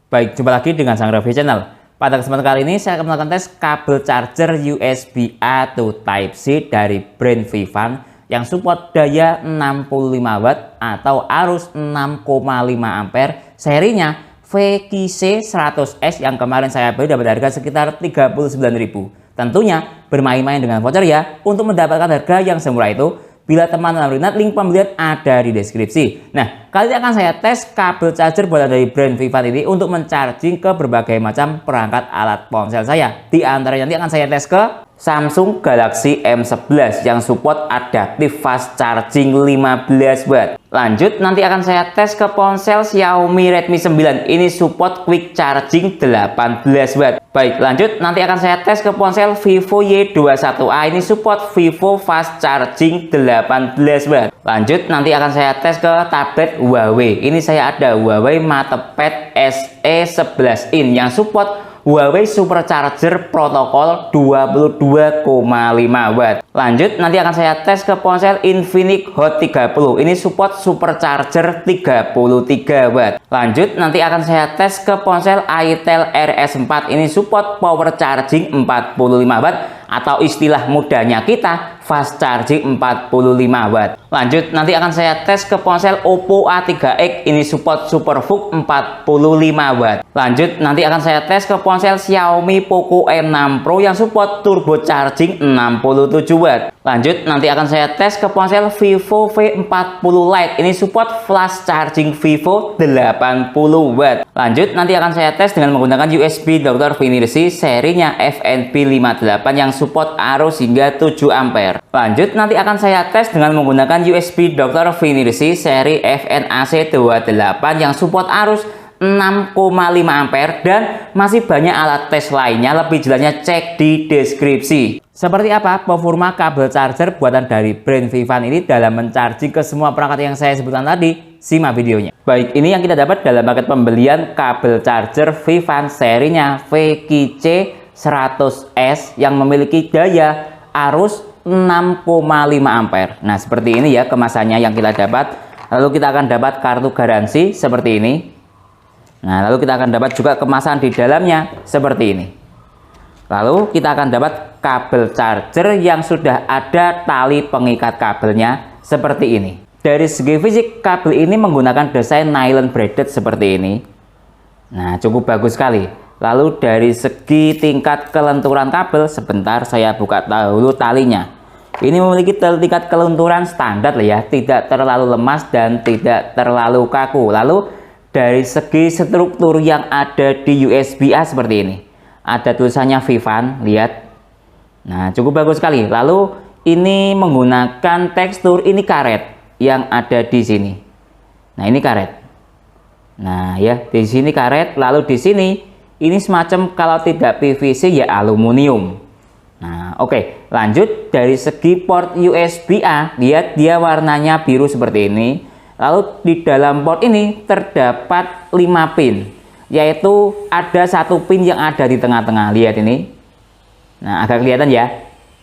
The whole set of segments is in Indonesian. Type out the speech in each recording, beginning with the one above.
Baik, jumpa lagi dengan Sang Raffi Channel. Pada kesempatan kali ini saya akan melakukan tes kabel charger USB-A to Type-C dari brand Vivan yang support daya 65 Watt atau arus 6,5 ampere serinya VQC 100S yang kemarin saya beli dapat harga sekitar 39.000. Tentunya bermain-main dengan voucher ya untuk mendapatkan harga yang semurah itu. Bila teman-teman minat, link pembelian ada di deskripsi. Nah, kali ini akan saya tes kabel charger buatan dari brand Vivan ini untuk mencharging ke berbagai macam perangkat alat ponsel saya. Di antaranya nanti akan saya tes ke Samsung Galaxy M11 yang support adaptive fast charging 15 Watt. Lanjut, nanti akan saya tes ke ponsel Xiaomi Redmi 9. Ini support quick charging 18 Watt. Baik, lanjut, nanti akan saya tes ke ponsel Vivo Y21A. Ini support Vivo fast charging 18 Watt. Lanjut, nanti akan saya tes ke tablet Huawei. Ini saya ada Huawei MatePad SE11 in yang support Huawei Supercharger protokol 22,5 Watt. Lanjut, nanti akan saya tes ke ponsel Infinix Hot 30. Ini support Supercharger 33 Watt. Lanjut, nanti akan saya tes ke ponsel itel RS4. Ini support power charging 45 Watt atau istilah mudahnya kita fast charging 45 Watt. Lanjut, nanti akan saya tes ke ponsel Oppo A3X. Ini support SuperVOOC 45 Watt. Lanjut, nanti akan saya tes ke ponsel Xiaomi Poco M6 Pro yang support turbo charging 67 Watt. Lanjut, nanti akan saya tes ke ponsel Vivo V40 Lite. Ini support flash charging Vivo 80 Watt. Lanjut, nanti akan saya tes dengan menggunakan USB Dr. Finissi serinya FNP58 yang support arus hingga 7 ampere. Lanjut, nanti akan saya tes dengan menggunakan USB Dr. Finissi seri FNAC28 yang support arus 6,5 ampere dan masih banyak alat tes lainnya. Lebih jelasnya cek di deskripsi. Seperti apa performa kabel charger buatan dari brand Vivan ini dalam mencharging ke semua perangkat yang saya sebutkan tadi? Simak videonya. Baik, ini yang kita dapat dalam paket pembelian kabel charger Vivan serinya VQC 100S yang memiliki daya arus 6,5 ampere. Nah, seperti ini ya kemasannya yang kita dapat. Lalu kita akan dapat kartu garansi seperti ini. Nah, lalu kita akan dapat juga kemasan di dalamnya seperti ini. Lalu kita akan dapat kabel charger yang sudah ada tali pengikat kabelnya seperti ini. Dari segi fisik, kabel ini menggunakan desain nylon braided seperti ini. Nah, cukup bagus sekali. Lalu dari segi tingkat kelenturan kabel, sebentar saya buka dahulu talinya. Ini memiliki tingkat kelenturan standar ya, tidak terlalu lemas dan tidak terlalu kaku. Lalu dari segi struktur yang ada di USB-A seperti ini. Ada tulisannya Vivan, lihat. Nah, cukup bagus sekali. Lalu ini menggunakan tekstur ini karet yang ada di sini. Nah, ini karet. Nah, ya, di sini karet, lalu di sini ini semacam kalau tidak PVC ya aluminium. Nah, oke. Lanjut dari segi port USB-A, lihat dia warnanya biru seperti ini. Lalu di dalam port ini terdapat 5 pin, yaitu ada 1 pin yang ada di tengah-tengah. Lihat ini. Nah, agak kelihatan ya.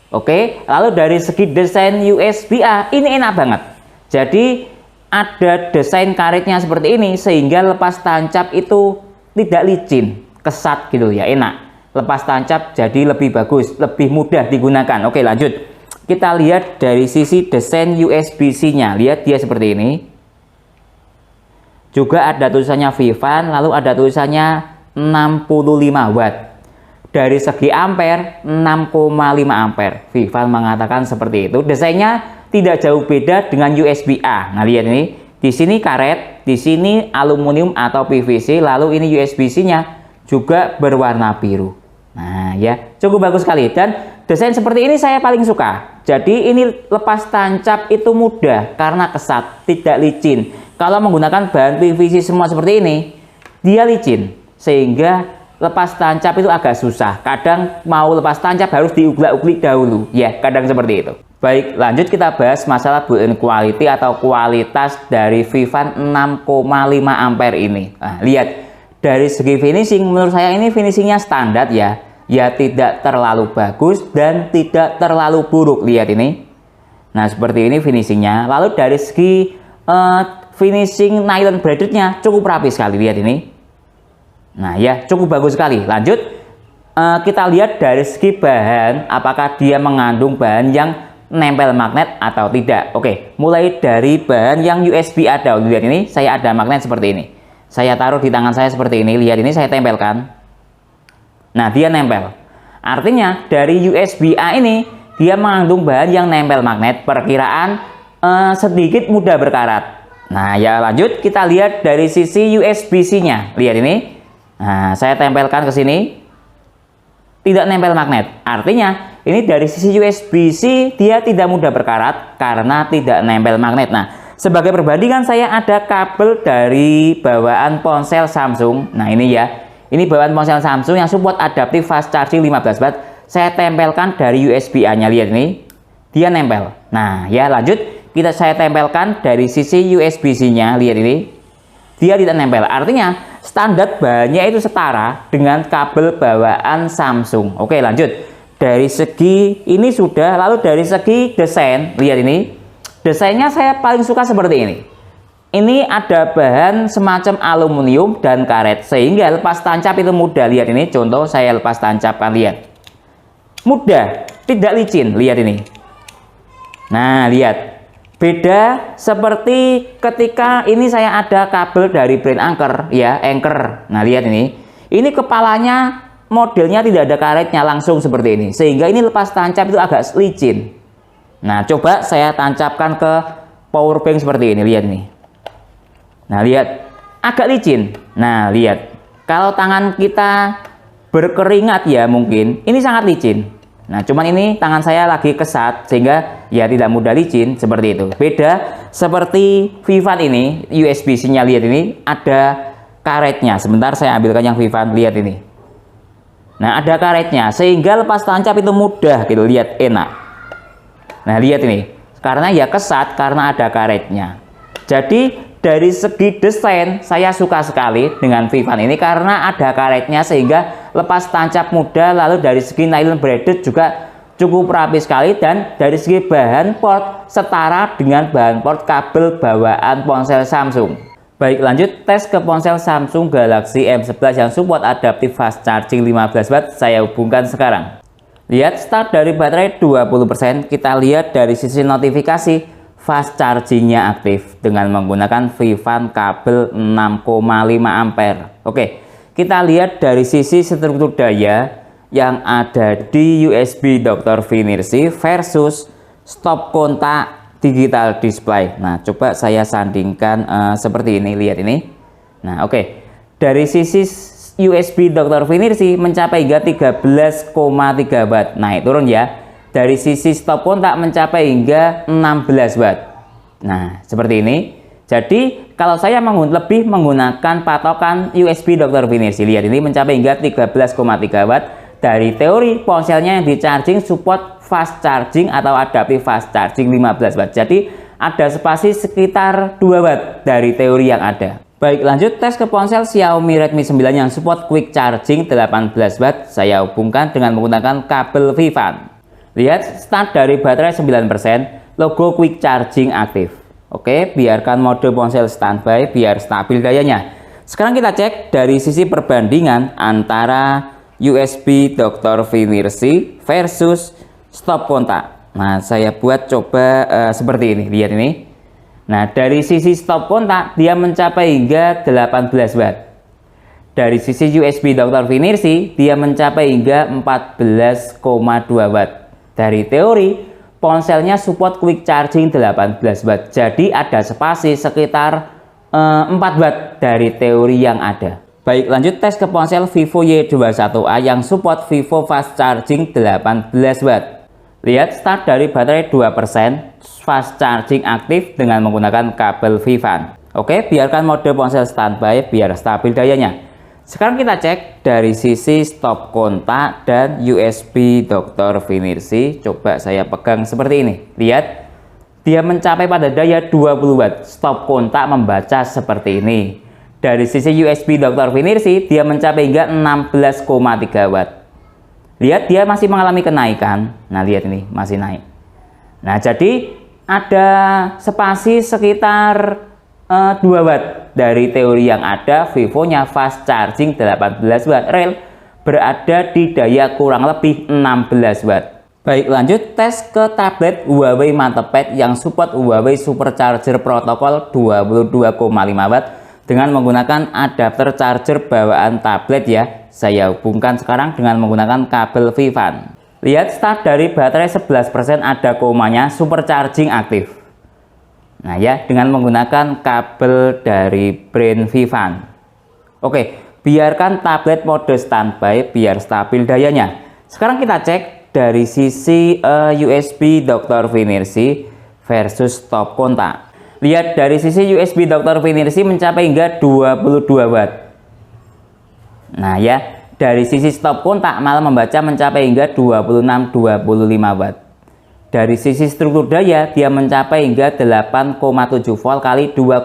Oke, lalu dari segi desain USB-A ini enak banget. Jadi ada desain karetnya seperti ini sehingga lepas tancap itu tidak licin, kesat gitu ya, enak. Lepas tancap jadi lebih bagus, lebih mudah digunakan. Oke, lanjut. Kita lihat dari sisi desain USB-C-nya. Lihat dia seperti ini. Juga ada tulisannya Vivan, lalu ada tulisannya 65 Watt. Dari segi ampere, 6,5 ampere. Vivan mengatakan seperti itu. Desainnya tidak jauh beda dengan USB-A. Nah, lihat ini. Di sini karet, di sini aluminium atau PVC, lalu ini USB-C-nya juga berwarna biru. Nah, ya, cukup bagus sekali. Dan desain seperti ini saya paling suka. Jadi ini lepas tancap itu mudah karena kesat, tidak licin. Kalau menggunakan bahan PVC semua seperti ini, dia licin sehingga lepas tancap itu agak susah. Kadang mau lepas tancap harus diuglak-uglik dahulu. Ya, kadang seperti itu. Baik, lanjut kita bahas masalah built-in quality atau kualitas dari Vivan 6,5 ampere ini. Nah, lihat dari segi finishing, menurut saya ini finishingnya standar ya. Ya, tidak terlalu bagus dan tidak terlalu buruk. Lihat ini. Nah, seperti ini finishingnya. Lalu dari segi finishing nylon braidednya cukup rapi sekali, lihat ini. Nah ya, cukup bagus sekali. Lanjut, kita lihat dari segi bahan, apakah dia mengandung bahan yang nempel magnet atau tidak. Oke, mulai dari bahan yang USB ada. Lihat ini, saya ada magnet seperti ini. Saya taruh di tangan saya seperti ini. Lihat ini, saya tempelkan. Nah, dia nempel. Artinya dari USB-A ini dia mengandung bahan yang nempel magnet, perkiraan sedikit mudah berkarat. Nah, ya lanjut kita lihat dari sisi USB-C-nya. Lihat ini. Nah, saya tempelkan ke sini. Tidak nempel magnet. Artinya ini dari sisi USB-C dia tidak mudah berkarat karena tidak nempel magnet. Nah, sebagai perbandingan saya ada kabel dari bawaan ponsel Samsung. Nah, ini ya. Ini bawaan ponsel Samsung yang support adaptive fast charging 15 watt. Saya tempelkan dari USB-A-nya. Lihat ini. Dia nempel. Nah, ya lanjut saya tempelkan dari sisi USB-C-nya. Lihat ini. Dia tidak nempel. Artinya standar bahannya itu setara dengan kabel bawaan Samsung. Oke, lanjut. Dari segi ini sudah, lalu dari segi desain, lihat ini. Desainnya saya paling suka seperti ini. Ini ada bahan semacam aluminium dan karet sehingga lepas tancap itu mudah. Lihat ini, contoh saya lepas tancapkan, lihat. Mudah, tidak licin, lihat ini. Nah, lihat. Beda seperti ketika ini saya ada kabel dari brand Anker ya, Anker. Nah, lihat ini. Ini kepalanya modelnya tidak ada karetnya, langsung seperti ini. Sehingga ini lepas tancap itu agak licin. Nah, coba saya tancapkan ke power bank seperti ini, lihat ini. Nah, lihat agak licin. Nah, lihat. Kalau tangan kita berkeringat ya mungkin ini sangat licin. Nah, cuman ini tangan saya lagi kesat sehingga ya tidak mudah licin seperti itu. Beda seperti Vivan ini, USB-C-nya lihat ini ada karetnya. Sebentar saya ambilkan yang Vivan, lihat ini. Nah, ada karetnya sehingga lepas tancap itu mudah gitu, lihat enak. Nah, lihat ini. Karena ya kesat karena ada karetnya. Jadi dari segi desain saya suka sekali dengan Vivan ini karena ada karetnya sehingga lepas tancap mudah. Lalu dari segi nylon braided juga cukup rapi sekali, dan dari segi bahan port setara dengan bahan port kabel bawaan ponsel Samsung. Baik, lanjut tes ke ponsel Samsung Galaxy M11 yang support adaptive fast charging 15 watt. Saya hubungkan sekarang. Lihat start dari baterai 20%. Kita lihat dari sisi notifikasi fast chargingnya aktif dengan menggunakan Vivan kabel 6,5 ampere. Oke, kita lihat dari sisi struktur daya yang ada di USB Dr. Finersi versus stop kontak digital display. Nah, coba saya sandingkan seperti ini, lihat ini. Nah, oke. Dari sisi USB Dr. Finersi mencapai hingga 13,3 watt. Naik turun ya. Dari sisi stop kontak mencapai hingga 16 watt. Nah, seperti ini. Jadi, kalau saya lebih menggunakan patokan USB Dr. Finersi, lihat ini mencapai hingga 13,3 watt. Dari teori ponselnya yang di charging support fast charging atau adaptive fast charging 15 watt. Jadi, ada spasi sekitar 2 watt dari teori yang ada. Baik, lanjut tes ke ponsel Xiaomi Redmi 9 yang support quick charging 18 watt. Saya hubungkan dengan menggunakan kabel Vivan. Lihat start dari baterai 9%, logo quick charging aktif. Oke, biarkan mode ponsel standby biar stabil dayanya. Sekarang kita cek dari sisi perbandingan antara USB Dr. Finersi versus stop kontak. Nah, saya buat coba seperti ini, lihat ini. Nah, dari sisi stop kontak dia mencapai hingga 18 watt. Dari sisi USB Dr. Finersi dia mencapai hingga 14,2 watt. Dari teori, ponselnya support quick charging 18 watt. Jadi ada spasi sekitar 4 watt dari teori yang ada. Baik, lanjut tes ke ponsel Vivo Y21A yang support Vivo fast charging 18 watt. Lihat start dari baterai 2%, fast charging aktif dengan menggunakan kabel Vivan. Oke, biarkan mode ponsel standby biar stabil dayanya. Sekarang kita cek dari sisi stop kontak dan USB Dr. Finersi. Coba saya pegang seperti ini. Lihat, dia mencapai pada daya 20 watt. Stop kontak membaca seperti ini. Dari sisi USB Dr. Finersi, dia mencapai hingga 16,3 watt. Lihat, dia masih mengalami kenaikan. Nah, lihat ini, masih naik. Nah, jadi ada spasi sekitar 2 watt. Dari teori yang ada, Vivo-nya fast charging 18 watt, real berada di daya kurang lebih 16 watt. Baik, lanjut tes ke tablet Huawei MatePad yang support Huawei Supercharger protokol 22,5 watt dengan menggunakan adapter charger bawaan tablet ya. Saya hubungkan sekarang dengan menggunakan kabel Vifan. Lihat start dari baterai 11%, ada komanya, supercharging aktif. Nah ya, dengan menggunakan kabel dari brand Vifan. Oke, biarkan tablet mode standby biar stabil dayanya. Sekarang kita cek dari sisi USB Dr. Finersi versus stop kontak. Lihat dari sisi USB Dr. Finersi mencapai hingga 22 watt. Nah ya, dari sisi stop kontak malah membaca mencapai hingga 26-25 watt. Dari sisi struktur daya dia mencapai hingga 8,7 volt kali 2,4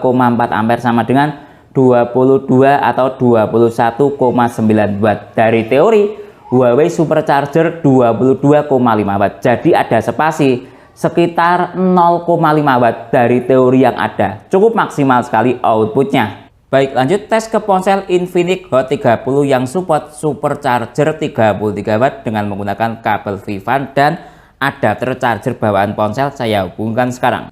ampere sama dengan 22 atau 21,9 watt. Dari teori Huawei Supercharger 22,5 watt, jadi ada spasi sekitar 0,5 watt dari teori yang ada. Cukup maksimal sekali outputnya. Baik, lanjut tes ke ponsel Infinix Hot 30 yang support Supercharger 33 watt dengan menggunakan kabel Vifan dan adapter charger bawaan ponsel. Saya hubungkan sekarang.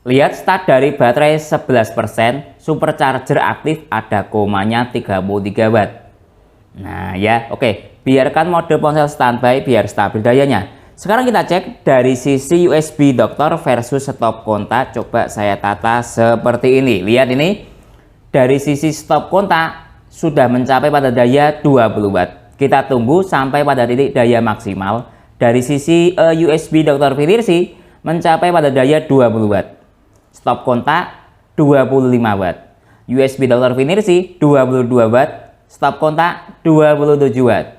Lihat start dari baterai 11%, Supercharger aktif, ada komanya 33 watt. Nah ya, oke. Biarkan mode ponsel standby biar stabil dayanya. Sekarang kita cek dari sisi USB Doktor versus stop kontak. Coba saya tata seperti ini. Lihat ini. Dari sisi stop kontak sudah mencapai pada daya 20 watt. Kita tunggu sampai pada titik daya maksimal. Dari sisi USB Doktor Finersi mencapai pada daya 20 watt. Stop kontak 25 watt. USB Doktor Finersi 22 watt. Stop kontak 27 watt.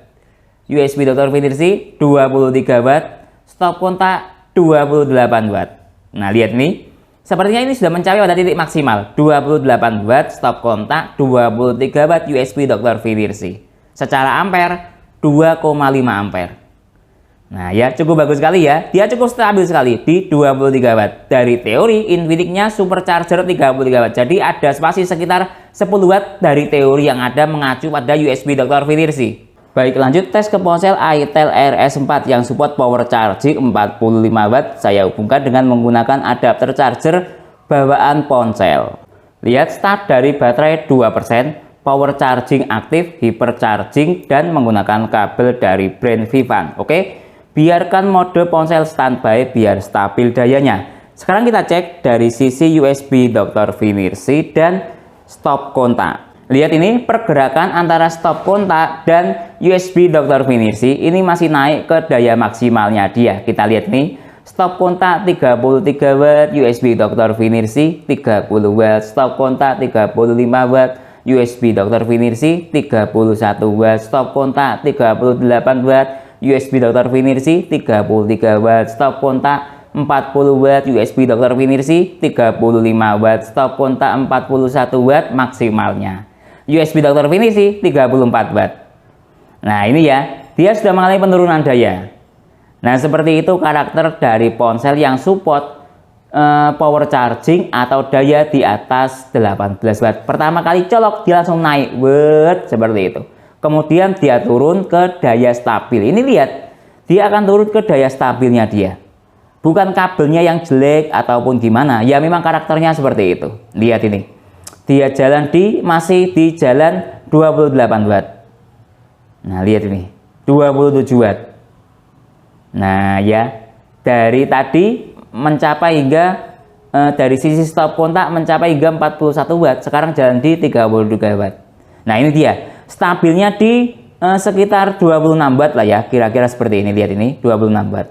USB Dr. Finersi 23 watt, stop kontak 28 watt. Nah lihat nih, sepertinya ini sudah mencapai pada titik maksimal 28 watt, stop kontak 23 watt USB Dr. Finersi. Secara ampere 2,5 ampere. Nah ya, cukup bagus sekali ya, dia cukup stabil sekali di 23 watt. Dari teori Infinix-nya Supercharger 33 watt, jadi ada spasi sekitar 10 watt dari teori yang ada mengacu pada USB Dr. Finersi. Baik, lanjut tes ke ponsel Itel RS4 yang support power charging 45 watt. Saya hubungkan dengan menggunakan adapter charger bawaan ponsel. Lihat start dari baterai 2%, power charging aktif, hypercharging, dan menggunakan kabel dari brand Vifan. Oke, biarkan mode ponsel standby biar stabil dayanya. Sekarang kita cek dari sisi USB Dr. Finersi dan stop kontak. Lihat ini pergerakan antara stop kontak dan USB Dr. Finersi ini masih naik ke daya maksimalnya dia. Kita lihat nih, stop kontak 33 watt, USB Dr. Finersi 30 watt, stop kontak 35 watt, USB Dr. Finersi 31 watt, stop kontak 38 watt, USB Dr. Finersi 33 watt, stop kontak 40 watt, USB Dr. Finersi 35 watt, stop kontak 41 watt maksimalnya. USB Dr. Finersi 34 watt. Nah ini ya, dia sudah mengalami penurunan daya. Nah seperti itu karakter dari ponsel yang support power charging atau daya di atas 18 watt. Pertama kali colok dia langsung naik, watt, seperti itu. Kemudian dia turun ke daya stabil. Ini lihat, dia akan turun ke daya stabilnya dia. Bukan kabelnya yang jelek ataupun gimana. Ya memang karakternya seperti itu. Lihat ini. Dia jalan masih di jalan 28 watt. Nah lihat ini 27 watt. Nah ya, dari tadi mencapai hingga dari sisi stop kontak mencapai hingga 41 watt, sekarang jalan di 32 watt. Nah ini dia stabilnya di sekitar 26 watt lah ya, kira-kira seperti ini. Lihat ini 26 watt,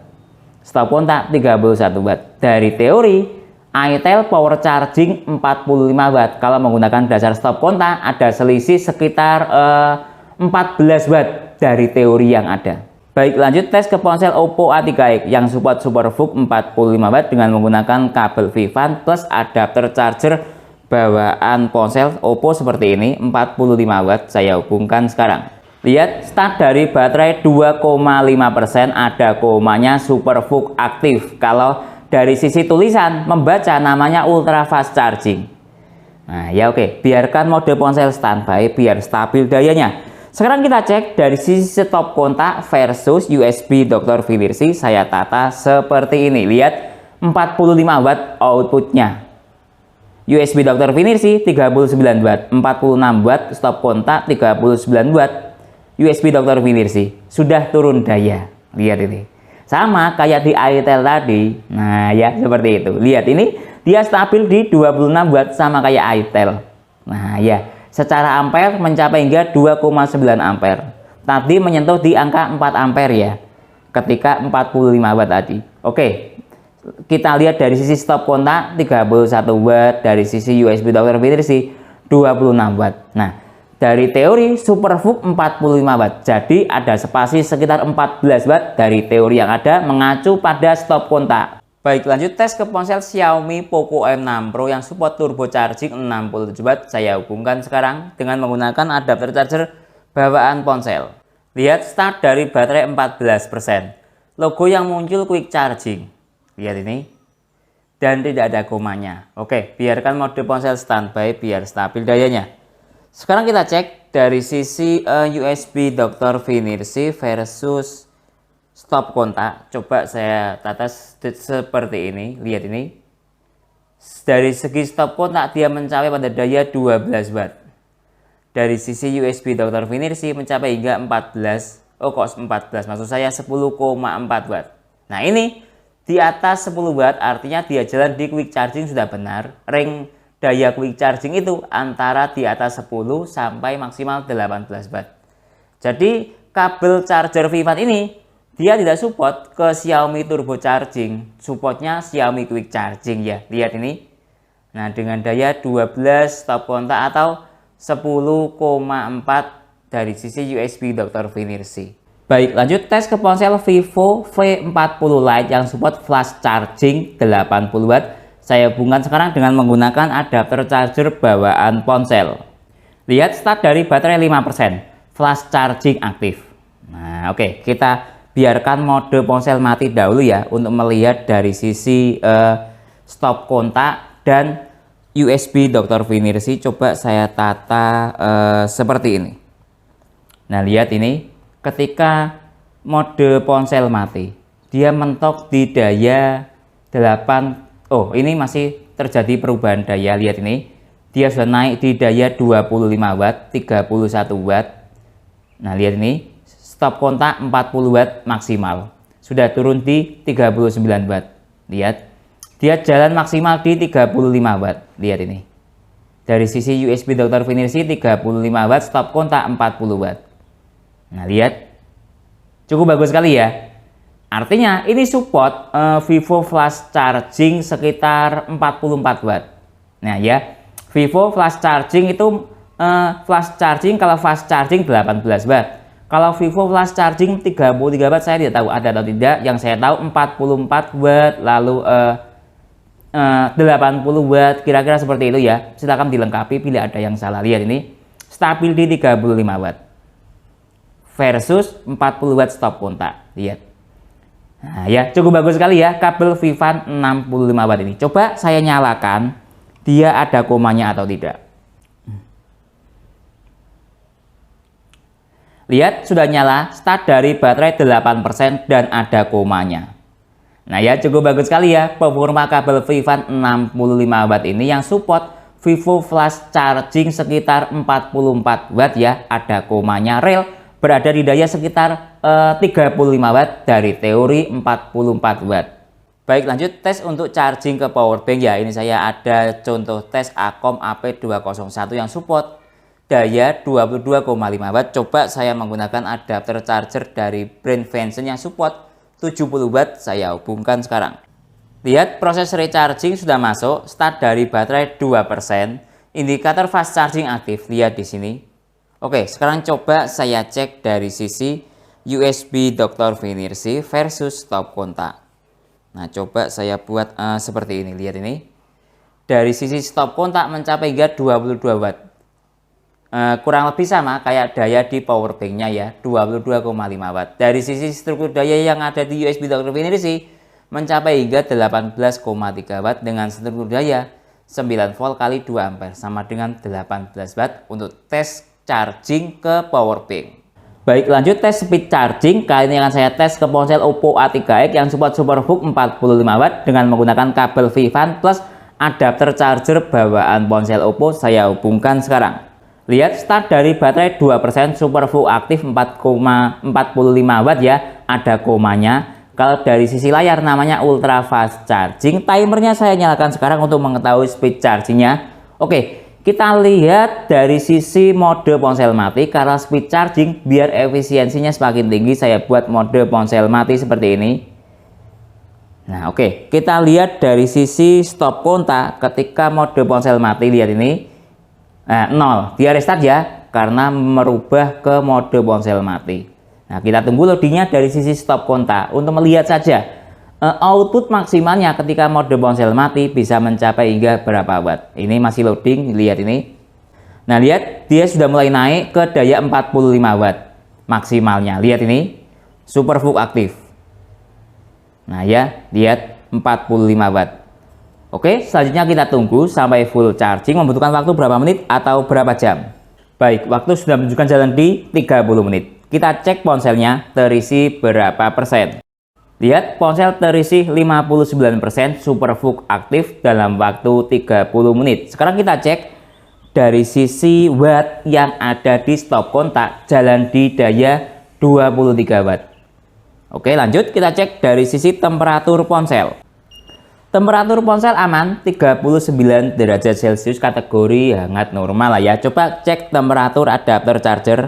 stop kontak 31 watt. Dari teori Itel power charging 45 watt. Kalau menggunakan dasar stop kontak ada selisih sekitar 14 watt dari teori yang ada. Baik, lanjut tes ke ponsel Oppo A3x yang support SuperVOOC 45 watt dengan menggunakan kabel Vifan plus adapter charger bawaan ponsel Oppo seperti ini 45 watt. Saya hubungkan sekarang. Lihat start dari baterai 2,5%, ada komanya SuperVOOC aktif. Kalau dari sisi tulisan membaca namanya ultra fast charging. Nah ya oke, biarkan mode ponsel standby biar stabil dayanya. Sekarang kita cek dari sisi stop kontak versus USB Dr. Philips. Saya tata seperti ini. Lihat 45 watt outputnya. USB Dr. Philips 39 watt, 46 watt stop kontak 39 watt. USB Dr. Philips sudah turun daya. Lihat ini. Sama kayak di itel tadi. Nah ya seperti itu. Lihat ini dia stabil di 26 watt sama kayak itel. Nah ya, secara ampere mencapai hingga 2,9 ampere. Tadi menyentuh di angka 4 ampere ya. Ketika 45 watt tadi. Oke. Kita lihat dari sisi stop kontak 31 watt, dari sisi USB Dr. Philips 26 watt. Nah, dari teori SuperVOOC 45 watt. Jadi ada spasi sekitar 14 watt dari teori yang ada mengacu pada stop kontak. Baik, lanjut tes ke ponsel Xiaomi Poco M6 Pro yang support turbo charging 67 watt. Saya hubungkan sekarang dengan menggunakan adapter charger bawaan ponsel. Lihat start dari baterai 14%. Logo yang muncul quick charging. Lihat ini. Dan tidak ada komanya. Oke, biarkan mode ponsel standby biar stabil dayanya. Sekarang kita cek dari sisi USB Dr. Philips versus stop kontak. Coba saya tata seperti ini. Lihat ini. Dari segi stop kontak dia mencapai pada daya 12 watt. Dari sisi USB Dr. Philips mencapai hingga 14. Oh kok 14? Maksud saya 10,4 watt. Nah ini di atas 10 watt artinya dia jalan di quick charging sudah benar. Ring daya quick charging itu antara di atas 10 sampai maksimal 18 watt. Jadi kabel charger Vivant ini dia tidak support ke Xiaomi turbo charging, supportnya Xiaomi quick charging ya. Lihat ini. Nah, dengan daya 12 stop kontak atau 10,4 dari sisi USB Dr. Philips. Baik, lanjut tes ke ponsel Vivo V40 Lite yang support flash charging 80 watt. Saya hubungkan sekarang dengan menggunakan adapter charger bawaan ponsel. Lihat start dari baterai 5%, flash charging aktif. Nah, oke, kita biarkan mode ponsel mati dahulu ya untuk melihat dari sisi stop kontak dan USB Dr. Philips. Coba saya tata seperti ini. Nah lihat ini, ketika mode ponsel mati dia mentok di daya 8. Oh ini masih terjadi perubahan daya. Lihat ini, dia sudah naik di daya 25 watt, 31 watt. Nah lihat ini, stop kontak 40 watt maksimal, sudah turun di 39 watt. Lihat, dia jalan maksimal di 35 watt. Lihat ini, dari sisi USB Dr. Philips 35 watt, stop kontak 40 watt. Nah lihat, cukup bagus sekali ya. Artinya ini support Vivo flash charging sekitar 44 watt. Nah ya, Vivo flash charging itu flash charging, kalau fast charging 18 watt. Kalau Vivo flash charging 33 watt saya tidak tahu ada atau tidak. Yang saya tahu 44 watt, lalu 80 watt, kira-kira seperti itu ya. Silakan dilengkapi bila ada yang salah. Lihat ini, stabil di 35 watt versus 40 watt stop kontak. Lihat. Nah ya, cukup bagus sekali ya kabel Vivant 65 watt ini. Coba saya nyalakan, dia ada komanya atau tidak. Lihat, sudah nyala, start dari baterai 8% dan ada komanya. Nah ya, cukup bagus sekali ya performa kabel Vivant 65 watt ini yang support Vivo flash charging sekitar 44 watt ya. Ada komanya, rel berada di daya sekitar 35 watt dari teori 44 watt. Baik, lanjut tes untuk charging ke powerbank ya. Ini saya ada contoh tes Acom AP201 yang support daya 22,5 watt. Coba saya menggunakan adapter charger dari brand Venson yang support 70 watt. Saya hubungkan sekarang. Lihat, proses recharging sudah masuk. Start dari baterai 2%. Indikator fast charging aktif. Lihat di sini. Oke, sekarang coba saya cek dari sisi USB Dr. Philips versus stop kontak. Nah, coba saya buat seperti ini. Lihat ini. Dari sisi stop kontak mencapai hingga 22 watt. Kurang lebih sama kayak daya di powerbanknya ya, 22,5 watt. Dari sisi struktur daya yang ada di USB Dr. Philips mencapai hingga 18,3 watt dengan struktur daya 9 volt kali 2 ampere sama dengan 18 watt untuk tes charging ke power bank. Baik, lanjut tes speed charging. Kali ini akan saya tes ke ponsel Oppo A3x yang support SuperVOOC 45 watt dengan menggunakan kabel Vifan plus adapter charger bawaan ponsel Oppo. Saya hubungkan sekarang. Lihat start dari baterai 2%, SuperVOOC aktif 4,45 watt ya, ada komanya. Kalau dari sisi layar namanya ultra fast charging. Timernya saya nyalakan sekarang untuk mengetahui speed chargingnya. Oke, kita lihat dari sisi mode ponsel mati. Karena speed charging biar efisiensinya semakin tinggi, saya buat mode ponsel mati seperti ini. Nah oke, kita lihat dari sisi stop kontak. Ketika mode ponsel mati, lihat ini 0, dia restart ya, karena merubah ke mode ponsel mati. Nah kita tunggu loadingnya dari sisi stop kontak untuk melihat saja output maksimalnya ketika mode ponsel mati bisa mencapai hingga berapa watt. Ini masih loading, lihat ini. Nah lihat, dia sudah mulai naik ke daya 45 watt maksimalnya. Lihat ini, SuperVOOC aktif. Nah ya, lihat 45 watt. Oke, selanjutnya kita tunggu sampai full charging. Membutuhkan waktu berapa menit atau berapa jam? Baik, waktu sudah menunjukkan jalan di 30 menit. Kita cek ponselnya terisi berapa persen. Lihat, ponsel terisi 59%, SuperVOOC aktif dalam waktu 30 menit. Sekarang kita cek dari sisi watt yang ada di stop kontak, jalan di daya 23 watt. Oke, lanjut kita cek dari sisi temperatur ponsel. Temperatur ponsel aman, 39 derajat Celcius, kategori hangat normal lah ya. Coba cek temperatur adapter charger.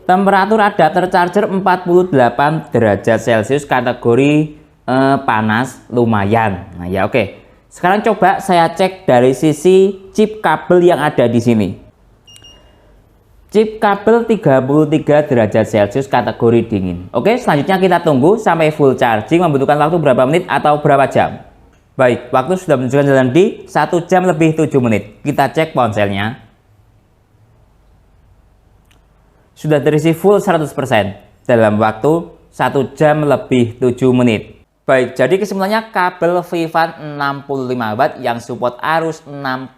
Temperatur adapter charger 48 derajat Celcius, kategori panas lumayan. Nah ya oke. Sekarang coba saya cek dari sisi chip kabel yang ada di sini. Chip kabel 33 derajat Celcius, kategori dingin. Oke, selanjutnya kita tunggu sampai full charging. Membutuhkan waktu berapa menit atau berapa jam? Baik, waktu sudah menunjukkan jalan di 1 jam lebih 7 menit. Kita cek ponselnya. Sudah terisi full 100% dalam waktu 1 jam lebih 7 menit. Baik, jadi kesimpulannya kabel Vifan 65 watt yang support arus 6,5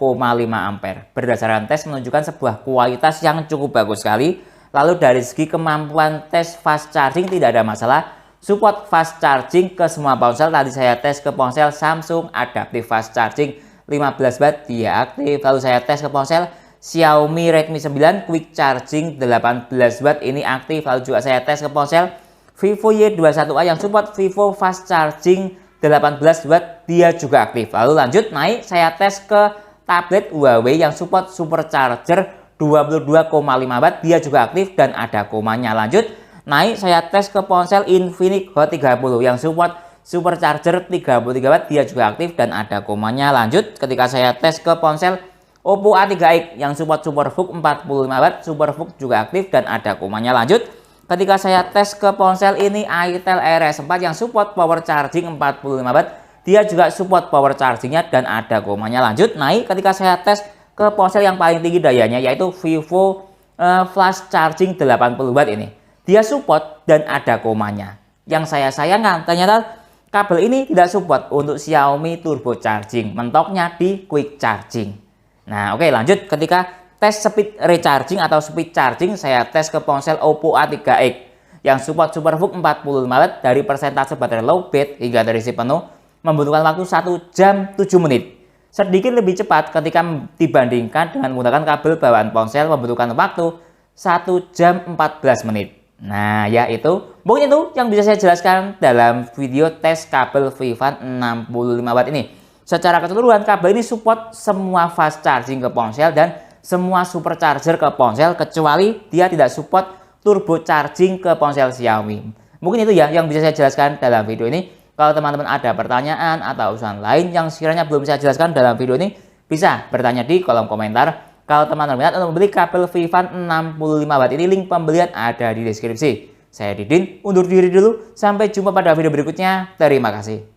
ampere. Berdasarkan tes menunjukkan sebuah kualitas yang cukup bagus sekali. Lalu dari segi kemampuan tes fast charging tidak ada masalah. Support fast charging ke semua ponsel. Tadi saya tes ke ponsel Samsung adaptive fast charging 15 watt, dia aktif. Lalu saya tes ke ponsel Xiaomi Redmi 9 quick charging 18 watt, ini aktif. Lalu juga saya tes ke ponsel Vivo Y21A yang support Vivo fast charging 18 watt, dia juga aktif. Lalu lanjut naik saya tes ke tablet Huawei yang support supercharger 22,5 watt, dia juga aktif dan ada komanya. Lanjut naik saya tes ke ponsel Infinix Hot 30 yang support supercharger 33 watt, dia juga aktif dan ada komanya. Lanjut ketika saya tes ke ponsel Oppo A3x yang support SuperVOOC 45 watt, SuperVOOC juga aktif dan ada komanya. Lanjut ketika saya tes ke ponsel ini Itel RS4 yang support power charging 45 watt, dia juga support power chargingnya dan ada komanya. Lanjut naik ketika saya tes ke ponsel yang paling tinggi dayanya yaitu Vivo flash charging 80 watt ini, dia support dan ada komanya. Yang saya sayangkan ternyata kabel ini tidak support untuk Xiaomi turbo charging, mentoknya di quick charging. Nah oke, lanjut ketika tes speed recharging atau speed charging saya tes ke ponsel Oppo A3x yang support SuperVOOC 45 watt. Dari persentase baterai lowbat hingga terisi penuh membutuhkan waktu 1 jam 7 menit, sedikit lebih cepat ketika dibandingkan dengan menggunakan kabel bawaan ponsel membutuhkan waktu 1 jam 14 menit. Nah ya itu mungkin itu yang bisa saya jelaskan dalam video tes kabel Vifan 65 watt ini. Secara keseluruhan kabel ini support semua fast charging ke ponsel dan semua supercharger ke ponsel, kecuali dia tidak support turbo charging ke ponsel Xiaomi. Mungkin itu ya yang bisa saya jelaskan dalam video ini. Kalau teman-teman ada pertanyaan atau usulan lain yang sekiranya belum saya jelaskan dalam video ini, bisa bertanya di kolom komentar. Kalau teman-teman minat untuk membeli kabel Vifan 65 watt ini, link pembelian ada di deskripsi. Saya Didin, undur diri dulu. Sampai jumpa pada video berikutnya. Terima kasih.